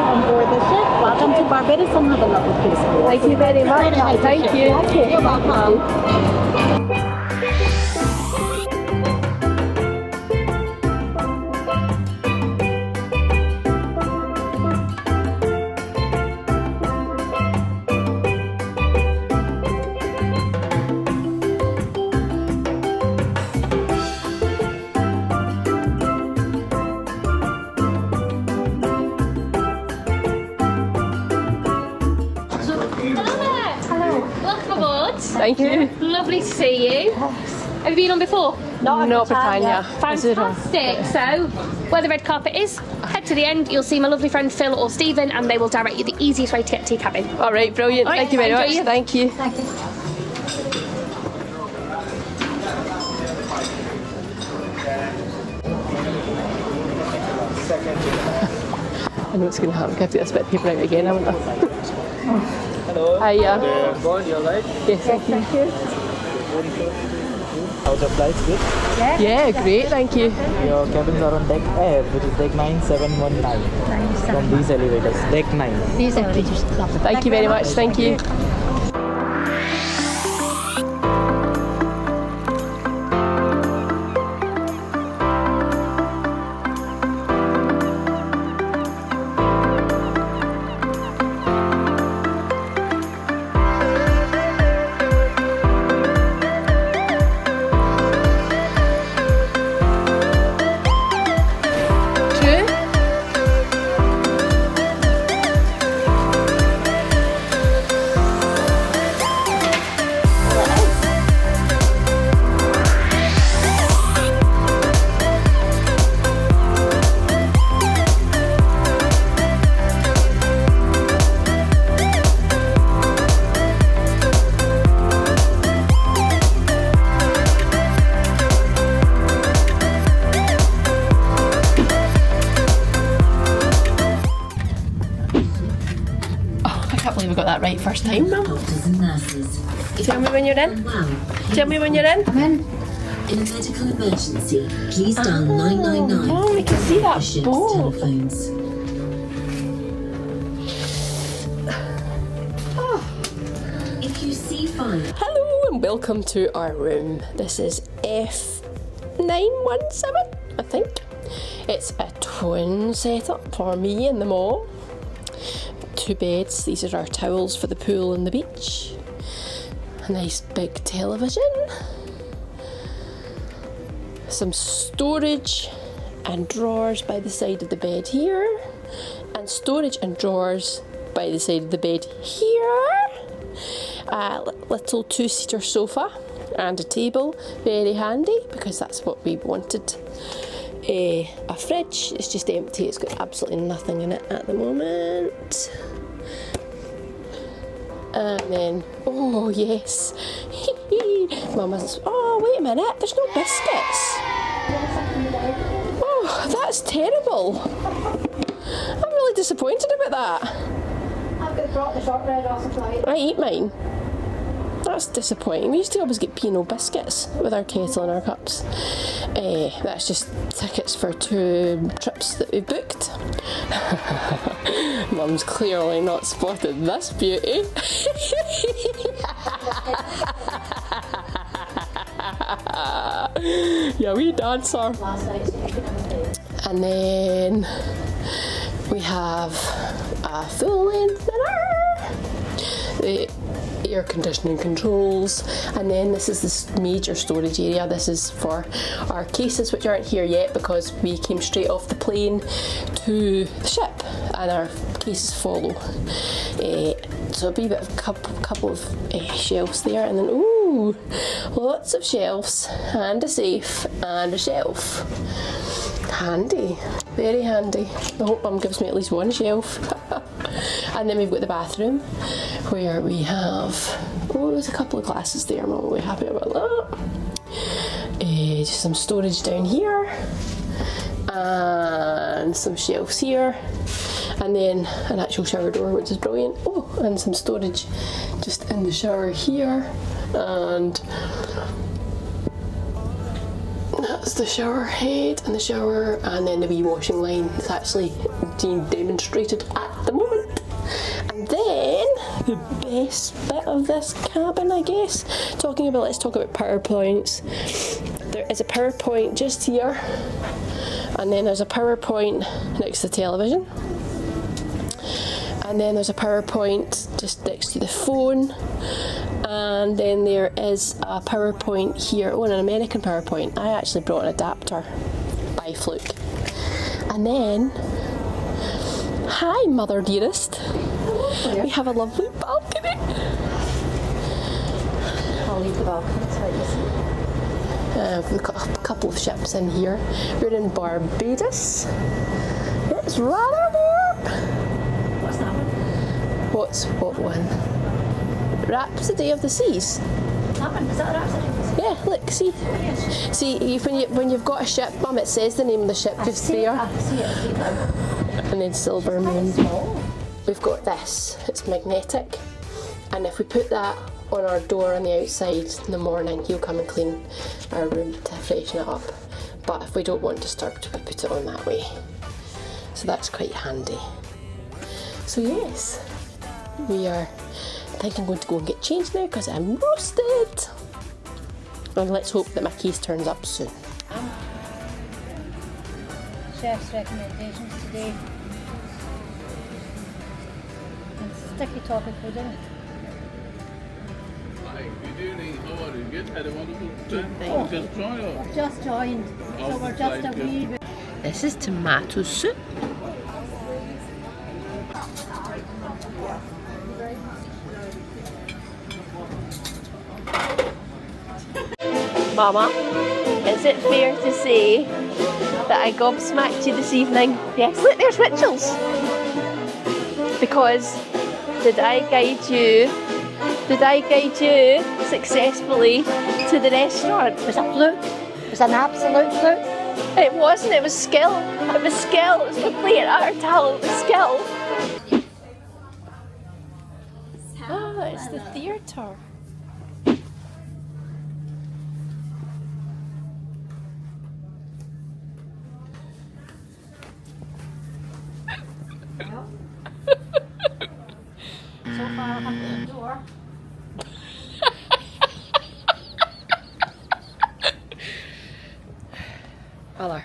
onboard the ship. Welcome to Barbados and have a lovely Christmas. Thank you very much. Thank you. You're welcome. Thank you. Lovely to see you. Have you been on before? Not Britannia. Fantastic. So, where the red carpet is, head to the end. You'll see my lovely friend Phil or Stephen, and they will direct you the easiest way to get to your cabin. All right, brilliant. Thank you very much. Thank you. Thank you. I know what's going to happen. I have to get this bit of paper out again, haven't I? Hello. Hiya. Board, you're right? Yes, thank you. How's the flight? Good? Yeah, great, thank you. Your cabins are on deck F, which is deck 9719. From these elevators. Deck 9. These elevators. Thank you very much, thank you. We got that right first time, Mum. Tell me when you're in. Tell me when you're in. I'm in. In a medical emergency, please dial 999. Oh, we can see that ship's boat. telephones. If you see fire. Hello and welcome to our room. This is F917, I think. It's a twin setup for me and the mom. 2 beds. These are our towels for the pool and the beach. A nice big television. Some storage and drawers by the side of the bed here. And storage and drawers by the side of the bed here. A little 2-seater sofa and a table. Very handy because that's what we wanted. A fridge. It's just empty. It's got absolutely nothing in it at the moment. And then, oh yes, Mama's, oh wait a minute, there's no biscuits. Oh, that's terrible. I'm really disappointed about that. I've got brought the shortbread off the flight. I eat mine. That's disappointing. We used to always get P&O biscuits with our kettle and our cups. That's just tickets for 2 trips that we booked. Mum's clearly not spotted this beauty. Yeah, we dancer. And then we have a full-length dinner. air conditioning controls, and then this is this major storage area. This is for our cases, which aren't here yet because we came straight off the plane to the ship and our cases follow. So a wee bit of couple of shelves there, and then ooh, lots of shelves and a safe and a shelf. Handy, very handy. I hope Mum gives me at least one shelf. And then we've got the bathroom where we have, oh, there's a couple of glasses there. Mum will be happy about that. Just some storage down here and some shelves here, and then an actual shower door, which is brilliant. Oh, and some storage just in the shower here, and that's the shower head and the shower, and then the wee washing line is actually being demonstrated at the moment. And then the best bit of this cabin, I guess, let's talk about PowerPoints. There is a PowerPoint just here, and then there's a PowerPoint next to the television, and then there's a PowerPoint just next to the phone, and then there is a PowerPoint here. Oh, an American PowerPoint. I actually brought an adapter by fluke. And then, hi mother dearest, we have a lovely balcony. I'll leave the balcony so you see. We've got a couple of ships in here. We're in Barbados. It's rather warm. What's that one? What one? Rhapsody of the Seas. That one? Is that Rhapsody of the Seas? Yeah, look, see. Yes. See, when you've got a ship, Mum, it says the name of the ship just there. I see it now. And then Silver Moon. Small. We've got this. It's magnetic. And if we put that on our door on the outside in the morning, he'll come and clean our room to freshen it up. But if we don't want disturbed, we put it on that way. So that's quite handy. So yes, I think I'm going to go and get changed now because I'm roasted. And let's hope that my case turns up soon. Chef's recommendations today. And sticky toffee pudding. I've just joined, so we're just a wee bit. This is tomato soup. Mama, is it fair to say that I gobsmacked you this evening? Yes, look, there's rituals. Because did I guide you successfully to the restaurant? It was a fluke. It was an absolute fluke. It wasn't, it was skill. It was skill. It was complete and utter talent. It was skill. Oh, it's the theatre. So far, I have the door. Mother,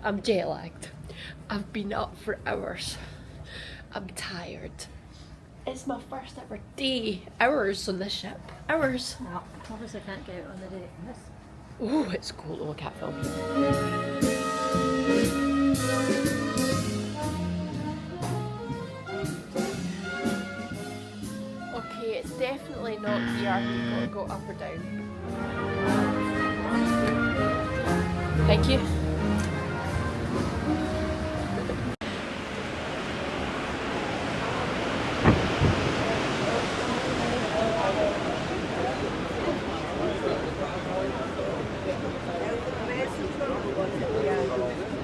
I'm jet lagged. I've been up for hours. I'm tired. It's my first ever day. Hours on this ship. Hours. No, obviously can't get out on the day. This. Oh, it's cold. Oh, I can't film. Okay, it's definitely not here. You've got to go up or down. Thank you.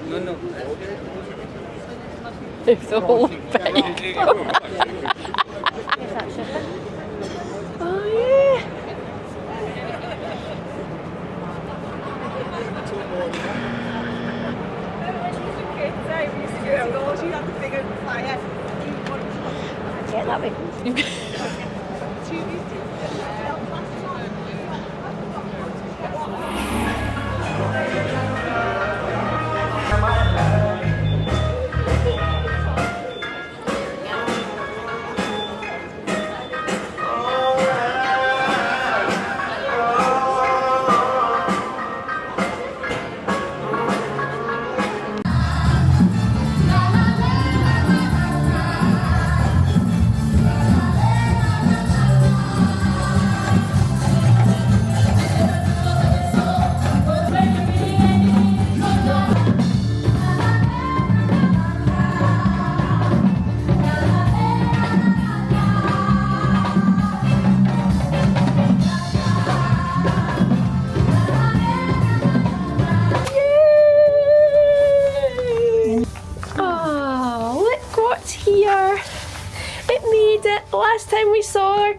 No. It's the whole thing. Oh yeah. Get that way.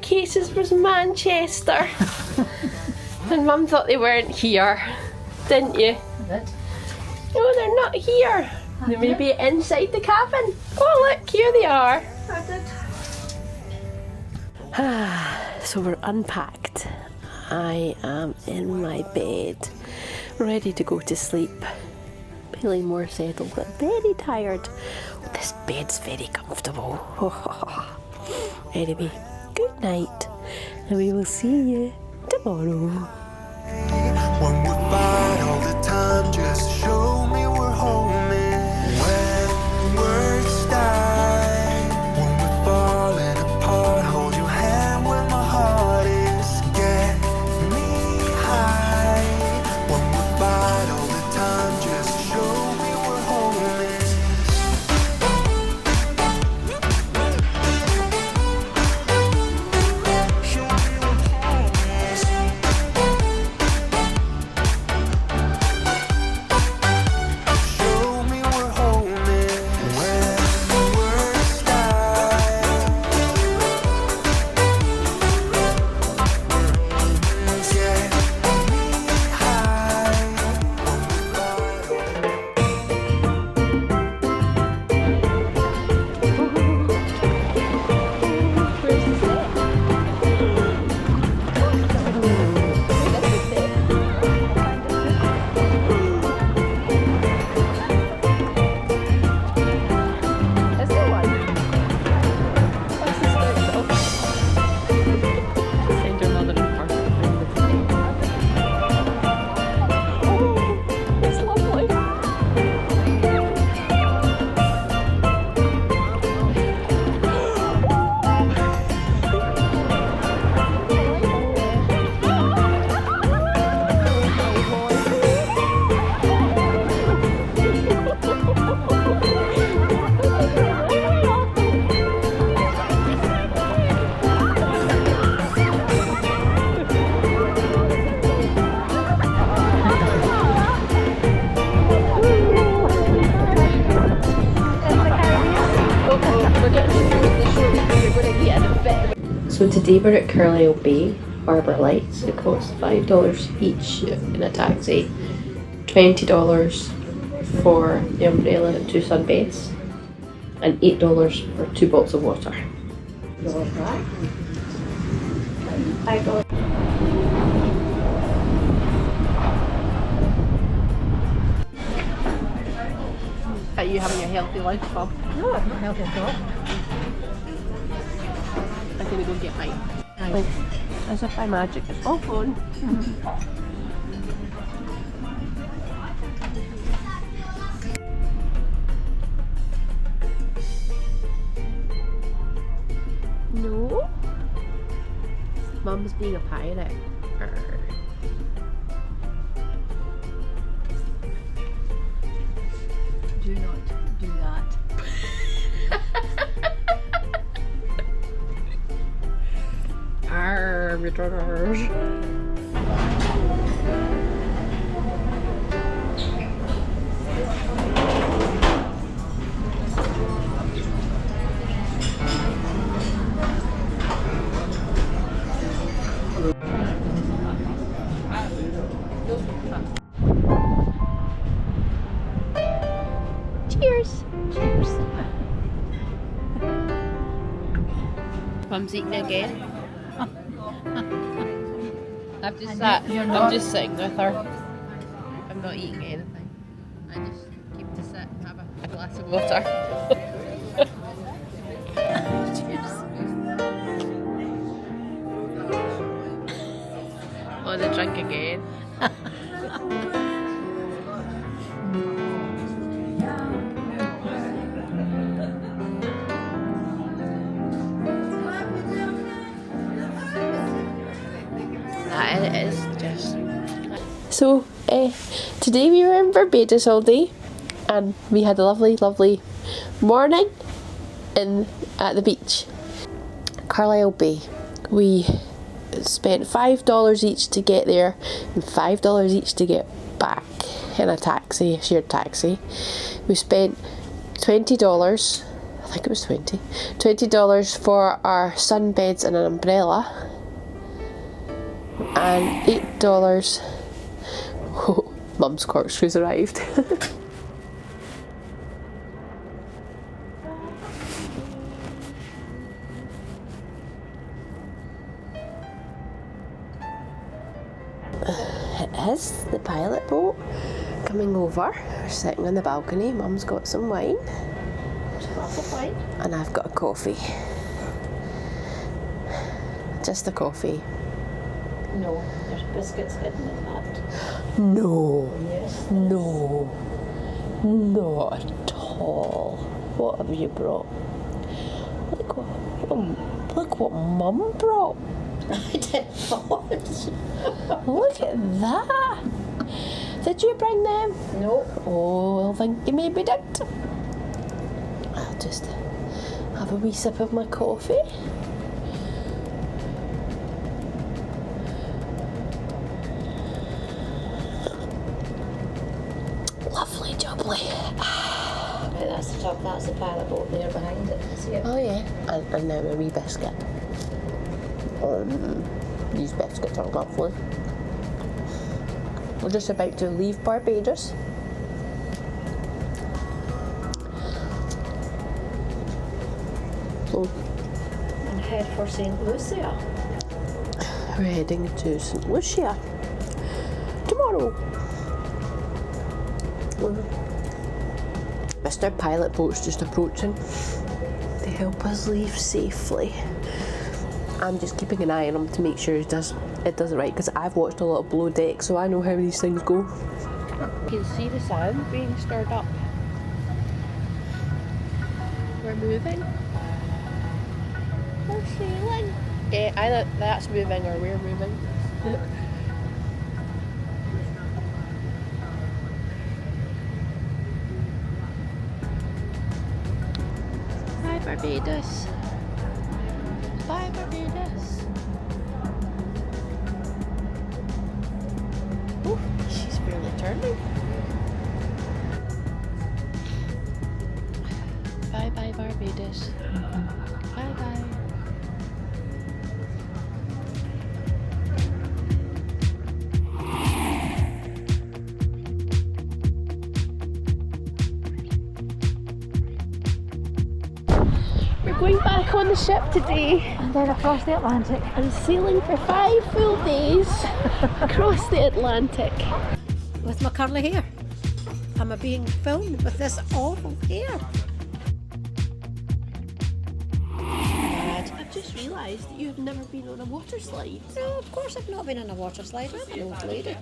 suitcases was Manchester. And Mum thought they weren't here, didn't you? No, they're not here. They may be inside the cabin. Oh look, here they are. So we're unpacked. I am in my bed, ready to go to sleep. Feeling more settled, but very tired. This bed's very comfortable. Anyway, good night, and we will see you tomorrow. When we fight all the time, just show me we're homing. When words die, when we're falling apart, hold your hand when my heart is. Get me high. When we fight all the time, just show me we're homing. Show me we're homing. Show me we're homing. When words die, get me high. When we fight. So today we're at Carlisle Bay, Harbour Lights. It costs $5 each in a taxi, $20 for the umbrella and 2 sunbeds, and $8 for 2 bottles of water. Are you having a healthy lunch, Bob? No, it's not healthy at all. I'm gonna go get mine. Like, as if by magic, it's all phone. No? Mum's being a pirate. Arr. Do not do that. Arr, returns. Cheers! Cheers! Mum's eating again. I'm just sitting with her. I'm not eating anything. I just keep to sit and have a glass of water. Cheers. Oh, the drink again. It is just. So, today we were in Barbados all day, and we had a lovely, lovely morning at the beach, Carlisle Bay. We spent $5 each to get there, and $5 each to get back in a taxi, a shared taxi. We spent $20 I think it was $20 for our sunbeds and an umbrella, and $8. Oh, Mum's corkscrews arrived. It is the pilot boat coming over. We're sitting on the balcony. Mum's got some wine. And I've got a coffee. Just a coffee. No, there's biscuits hidden in that. No. Yes. No. Not at all. What have you brought? Look what Mum brought. I did not. Look at that. Did you bring them? No. Oh, I think you maybe did. I'll just have a wee sip of my coffee. Lovely jubbly. Right, that's the top, that's the pilot boat there behind it. See it? Oh yeah, and now a wee biscuit. These biscuits are lovely. We're just about to leave Barbados. So And head for St Lucia. we're heading to St Lucia tomorrow. Mr. Pilot Boat's just approaching to help us leave safely. I'm just keeping an eye on him to make sure it does it right, because I've watched a lot of Below Deck, so I know how these things go. You can see the sound being stirred up. We're moving. We're sailing. Yeah, either that's moving or we're moving. Bye Barbados. Bye Barbados. Oh, she's barely turning. Bye bye Barbados. Bye bye. We're going back on the ship today. And then across the Atlantic. And sailing for 5 full days across the Atlantic. With my curly hair. Am I being filmed with this awful hair? I've just realised that you've never been on a water slide. No, of course I've not been on a water slide. I'm an old lady.